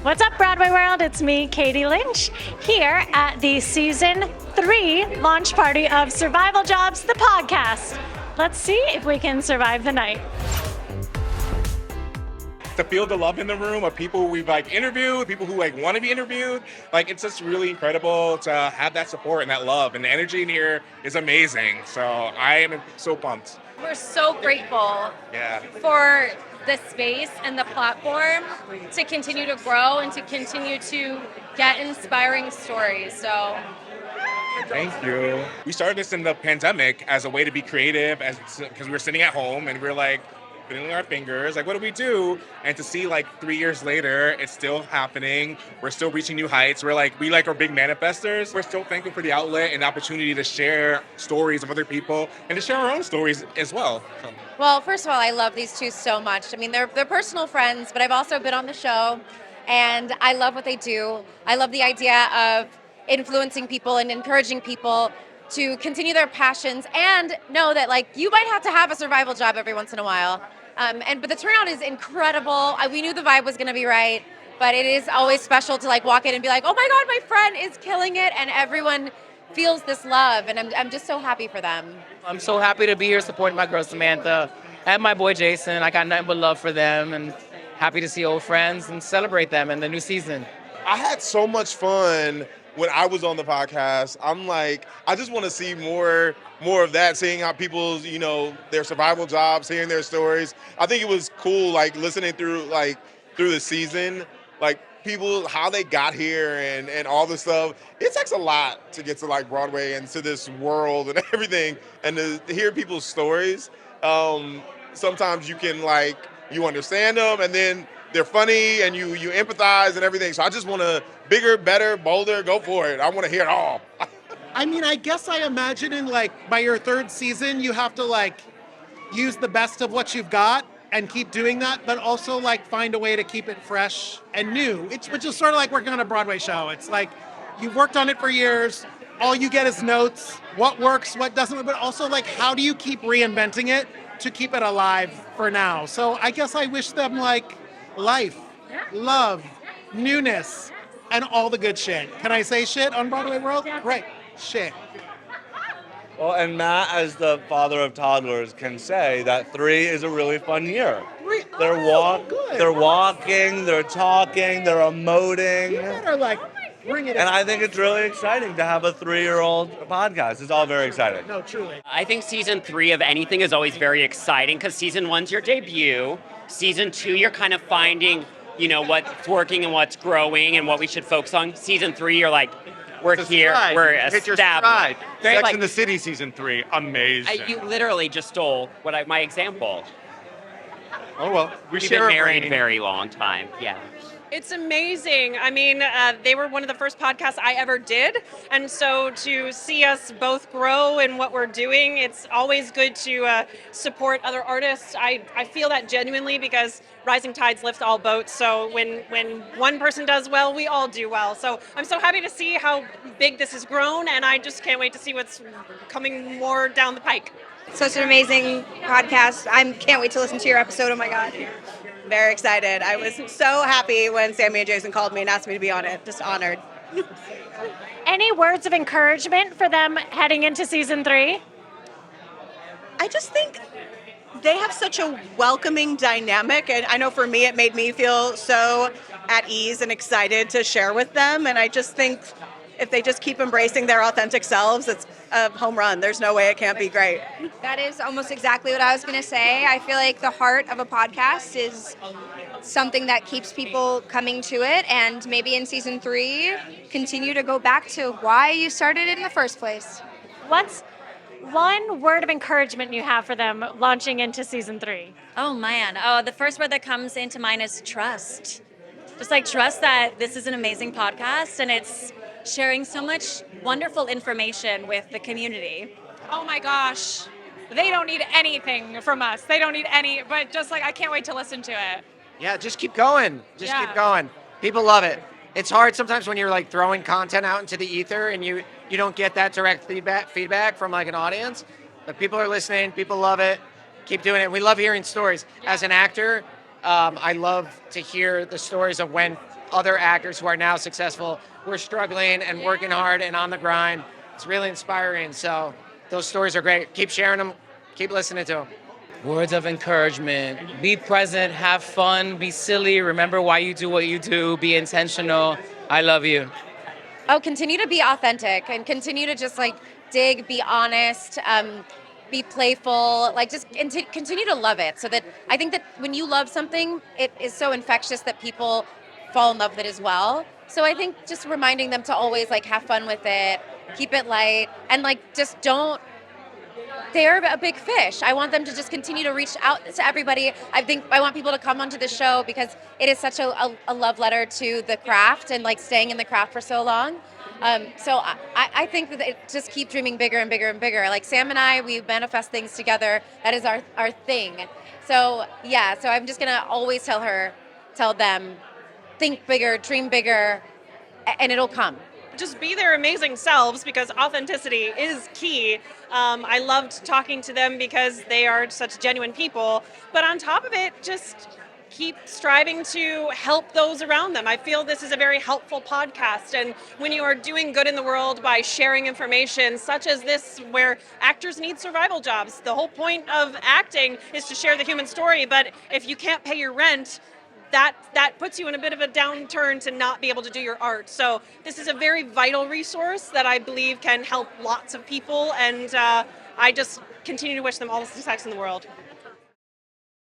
What's up, Broadway World? It's me, Katie Lynch, here at the Season 3 launch party of Survival Jobs, the podcast. Let's see if we can survive the night. To feel the love in the room of people we've interviewed, people who want to be interviewed, it's just really incredible to have that support and that love, and the energy in here is amazing. So I am so pumped. We're so grateful for the space and the platform to continue to grow and to continue to get inspiring stories. So thank you. We started this in the pandemic as a way to be creative, because we were sitting at home and we were fiddling our fingers, what do we do? And to see 3 years later, it's still happening. We're still reaching new heights. We are big manifestors. We're still thankful for the outlet and the opportunity to share stories of other people and to share our own stories as well. Well, first of all, I love these two so much. I mean, they're personal friends, but I've also been on the show, and I love what they do. I love the idea of influencing people and encouraging people to continue their passions and know that you might have to have a survival job every once in a while. But the turnout is incredible. We knew the vibe was going to be right, but it is always special to walk in and be like, oh my God, my friend is killing it, and everyone feels this love, and I'm just so happy for them. I'm so happy to be here supporting my girl Samantha and my boy Jason. I got nothing but love for them, and happy to see old friends and celebrate them in the new season. I had so much fun when I was on the podcast. I just want to see more of that, seeing how people's, their survival jobs, hearing their stories. I think it was cool, listening through the season, people, how they got here and all the stuff. It takes a lot to get to Broadway and to this world and everything, and to hear people's stories. Sometimes you can you understand them, and then they're funny and you empathize and everything. So I just want to bigger, better, bolder, go for it. I want to hear it all. I mean, I guess I imagine in by your third season, you have to use the best of what you've got and keep doing that, but also find a way to keep it fresh and new, which is sort of working on a Broadway show. It's you've worked on it for years. All you get is notes, what works, what doesn't, but also how do you keep reinventing it to keep it alive for now? So I guess I wish them life, love, newness, and all the good shit. Can I say shit on Broadway World? Right, shit. Well, and Matt, as the father of toddlers, can say that 3 is a really fun year. They're walking, they're talking, they're emoting. You better bring it in. And I think it's really exciting to have a 3-year-old podcast. It's all very exciting. No, truly. I think season 3 of anything is always very exciting because season 1's your debut. Season 2, you're kind of finding, what's working and what's growing and what we should focus on. Season 3, you're we're here, we're established. Sex and the City season 3, amazing. You literally just stole my example. Oh well, We've been married a very long time. Yeah. It's amazing. I mean, they were one of the first podcasts I ever did. And so to see us both grow in what we're doing, it's always good to support other artists. I feel that genuinely because rising tides lift all boats. So when one person does well, we all do well. So I'm so happy to see how big this has grown, and I just can't wait to see what's coming more down the pike. Such an amazing podcast. I can't wait to listen to your episode. Oh my God. Very excited. I was so happy when Sammy and Jason called me and asked me to be on it. Just honored. Any words of encouragement for them heading into season 3? I just think they have such a welcoming dynamic, and I know for me it made me feel so at ease and excited to share with them, and I just think if they just keep embracing their authentic selves, it's a home run. There's no way it can't be great. That is almost exactly what I was going to say. I feel like the heart of a podcast is something that keeps people coming to it, and maybe in season 3, continue to go back to why you started in the first place. What's one word of encouragement you have for them launching into season 3? Oh man, the first word that comes into mind is trust. Just trust that this is an amazing podcast and it's sharing so much wonderful information with the community. Oh my gosh. They don't need anything from us. They don't need but just I can't wait to listen to it. Yeah, just keep going. Keep going. People love it. It's hard sometimes when you're throwing content out into the ether and you don't get that direct feedback from an audience. But people are listening. People love it. Keep doing it. We love hearing stories. As an actor, I love to hear the stories of when other actors who are now successful, who are struggling and working hard and on the grind. It's really inspiring. So those stories are great. Keep sharing them. Keep listening to them. Words of encouragement. Be present, have fun, be silly, remember why you do what you do, be intentional. I love you. Oh, continue to be authentic and continue to just like dig, be honest, be playful, like just continue to love it. So that I think that when you love something, it is so infectious that people fall in love with it as well. So I think just reminding them to always like have fun with it, keep it light, and like just don't. They're a big fish. I want them to just continue to reach out to everybody. I think I want people to come onto the show because it is such a love letter to the craft and like staying in the craft for so long. So I think that it just keep dreaming bigger and bigger and bigger. Like Sam and I, we manifest things together. That is our thing. So yeah, so I'm just gonna always tell them, think bigger, dream bigger, and it'll come. Just be their amazing selves because authenticity is key. I loved talking to them because they are such genuine people. But on top of it, just keep striving to help those around them. I feel this is a very helpful podcast. And when you are doing good in the world by sharing information such as this, where actors need survival jobs, the whole point of acting is to share the human story. But if you can't pay your rent, that puts you in a bit of a downturn to not be able to do your art. So this is a very vital resource that I believe can help lots of people, and I just continue to wish them all the success in the world.